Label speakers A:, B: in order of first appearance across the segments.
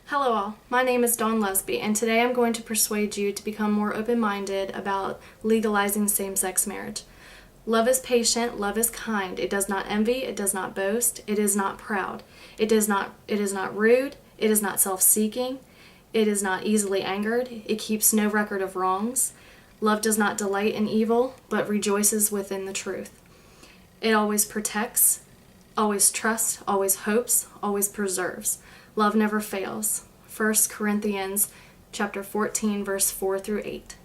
A: Hello all, my name is Dawn Lesby, and today I'm going to persuade you to become more open-minded about legalizing same-sex marriage. Love is patient, love is kind, it does not envy, it does not boast, it is not proud, it is not rude, it is not self-seeking, it is not easily angered, it keeps no record of wrongs. Love does not delight in evil, but rejoices within the truth. It always protects, always trusts, always hopes, always preserves. Love never fails. 1 Corinthians chapter 14, verse 4 through 8.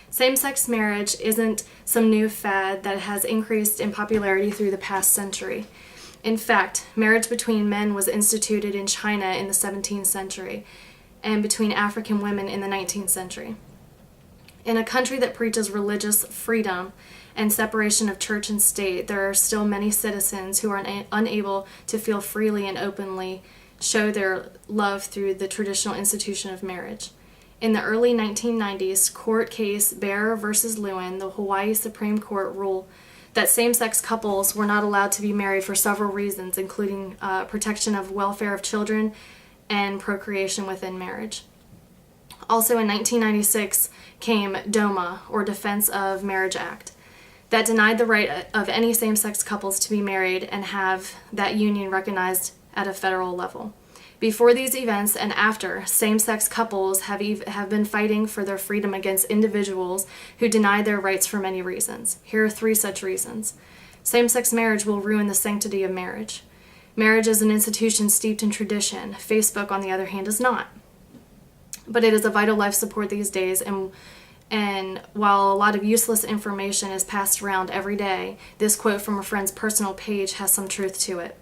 A: Same-sex marriage isn't some new fad that has increased in popularity through the past century. In fact, marriage between men was instituted in China in the 17th century and between African women in the 19th century. In a country that preaches religious freedom and separation of church and state, there are still many citizens who are unable to feel freely and openly show their love through the traditional institution of marriage. In the early 1990s, court case Bear v. Lewin, the Hawaii Supreme Court ruled that same-sex couples were not allowed to be married for several reasons, including protection of welfare of children and procreation within marriage. Also in 1996 came DOMA, or Defense of Marriage Act, that denied the right of any same-sex couples to be married and have that union recognized at a federal level. Before these events and after, same-sex couples have been fighting for their freedom against individuals who denied their rights for many reasons. Here are 3 such reasons. Same-sex marriage will ruin the sanctity of marriage. Marriage is an institution steeped in tradition. Facebook, on the other hand, is not. But it is a vital life support these days, and while a lot of useless information is passed around every day, this quote from a friend's personal page has some truth to it.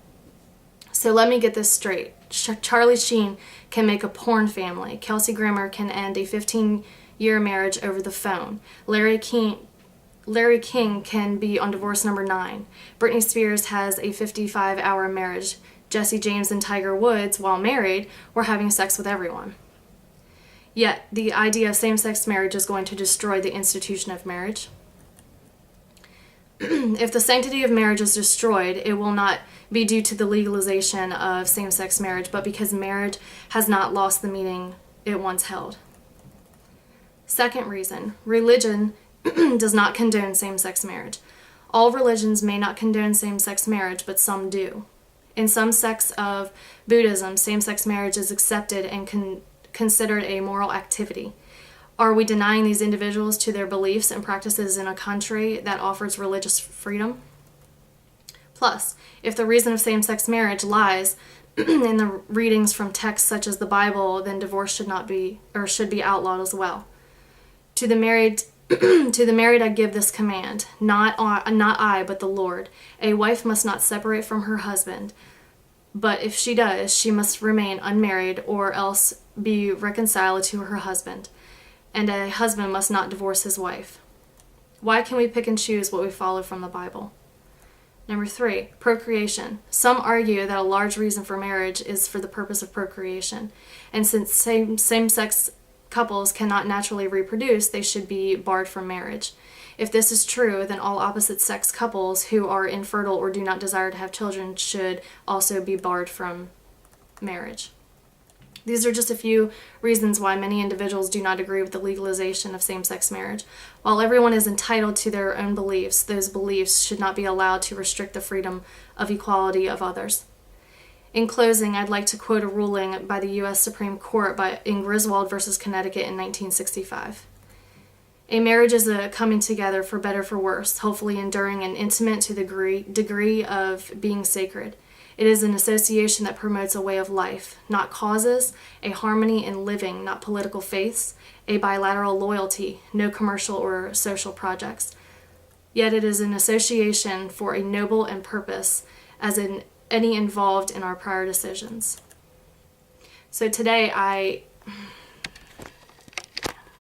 A: So let me get this straight. Charlie Sheen can make a porn family. Kelsey Grammer can end a 15-year marriage over the phone. Larry King can be on divorce number 9. Britney Spears has a 55-hour marriage. Jesse James and Tiger Woods, while married, were having sex with everyone. Yet, the idea of same-sex marriage is going to destroy the institution of marriage. If the sanctity of marriage is destroyed, it will not be due to the legalization of same-sex marriage, but because marriage has not lost the meaning it once held. Second reason, religion does not condone same-sex marriage. All religions may not condone same-sex marriage, but some do. In some sects of Buddhism, same-sex marriage is accepted and considered a moral activity. Are we denying these individuals to their beliefs and practices in a country that offers religious freedom? Plus, if the reason of same-sex marriage lies in the readings from texts such as the Bible, then divorce should be outlawed as well. To the married I give this command, not I, but the Lord. A wife must not separate from her husband, but if she does, she must remain unmarried or else be reconciled to her husband. And a husband must not divorce his wife. Why can we pick and choose what we follow from the Bible? Number 3, procreation. Some argue that a large reason for marriage is for the purpose of procreation. And since same-sex couples cannot naturally reproduce, they should be barred from marriage. If this is true, then all opposite-sex couples who are infertile or do not desire to have children should also be barred from marriage. These are just a few reasons why many individuals do not agree with the legalization of same-sex marriage. While everyone is entitled to their own beliefs, those beliefs should not be allowed to restrict the freedom of equality of others. In closing, I'd like to quote a ruling by the U.S. Supreme Court in Griswold v. Connecticut in 1965. A marriage is a coming together for better for worse, hopefully enduring and intimate to the degree of being sacred. It is an association that promotes a way of life, not causes, a harmony in living, not political faiths, a bilateral loyalty, no commercial or social projects. Yet it is an association for a noble and purpose, as in any involved in our prior decisions. So today